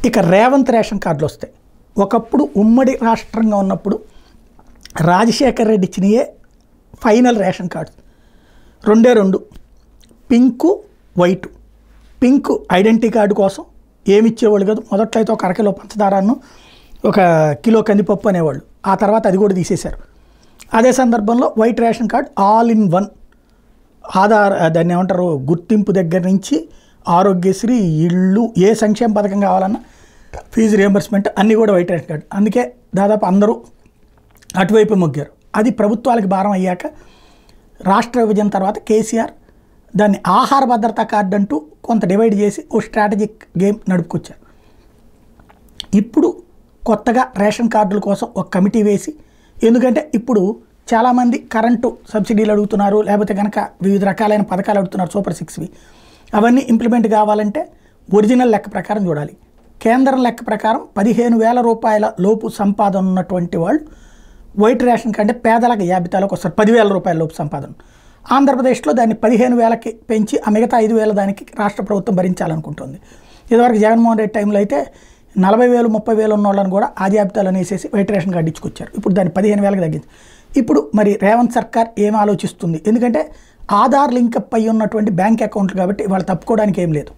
ఇక రేవంత్ రేషన్ కార్డులు వస్తాయి. ఒకప్పుడు ఉమ్మడి రాష్ట్రంగా ఉన్నప్పుడు రాజశేఖర్ రెడ్డి ఇచ్చినయే ఫైనల్ రేషన్ కార్డు, రెండే రెండు, pink white. Pink identity card కోసం ఏమి ఇచ్చేవాళ్ళు కాదు. మొదట్లో అయితే ఒక అరకిలో పంచదారను ఒక కిలో కందిపప్పు అనేవాళ్ళు, ఆ తర్వాత అది కూడా తీసేశారు. అదే సందర్భంలో white ration card all in one, Aadhaar దాన్ని ఏమంటారు గుర్తింపు దగ్గర నుంచి ఆరోగ్యశ్రీ, ఇళ్ళు, ఏ సంక్షేమ పథకం కావాలన్నా, ఫీజు రియంబర్స్మెంట్ అన్నీ కూడా వైట్ రేషన్ కార్డు. అందుకే దాదాపు అందరూ అటువైపు మొగ్గారు. అది ప్రభుత్వాలకు భారం అయ్యాక రాష్ట్ర విభజన తర్వాత కేసీఆర్ దాన్ని ఆహార భద్రతా కార్డు అంటూ కొంత డివైడ్ చేసి ఓ స్ట్రాటజిక్ గేమ్ నడుపుకొచ్చారు. ఇప్పుడు కొత్తగా రేషన్ కార్డుల కోసం ఒక కమిటీ వేసి, ఎందుకంటే ఇప్పుడు చాలామంది కరెంటు సబ్సిడీలు అడుగుతున్నారు, లేకపోతే కనుక వివిధ రకాలైన పథకాలు అడుగుతున్నారు, సూపర్ 6వి. అవన్నీ ఇంప్లిమెంట్ కావాలంటే ఒరిజినల్ లెక్క ప్రకారం చూడాలి. కేంద్రం లెక్క ప్రకారం 15,000 రూపాయల లోపు సంపాదన ఉన్నటువంటి వాళ్ళు వైట్ రేషన్ కంటే పేదలకు జాబితాలోకి వస్తారు. 10,000 రూపాయల లోపు సంపాదన. ఆంధ్రప్రదేశ్లో దాన్ని 15,000కి పెంచి ఆ మిగతా 5,000 దానికి రాష్ట్ర ప్రభుత్వం భరించాలనుకుంటుంది. ఇదివరకు జగన్మోహన్ రెడ్డి టైంలో అయితే 40,000, 30,000 ఉన్న వాళ్ళని కూడా ఆ జాబితాలో వేసేసి వైట్ రేషన్ కార్డు ఇచ్చుకొచ్చారు. ఇప్పుడు దాన్ని 15,000కి తగ్గింది. ఇప్పుడు మరి రేవంత్ సర్కార్ ఏం ఆలోచిస్తుంది? ఎందుకంటే ఆధార్ లింకప్ అయి ఉన్నటువంటి బ్యాంక్ అకౌంట్లు కాబట్టి వాళ్ళు తప్పుకోవడానికి ఏం లేదు.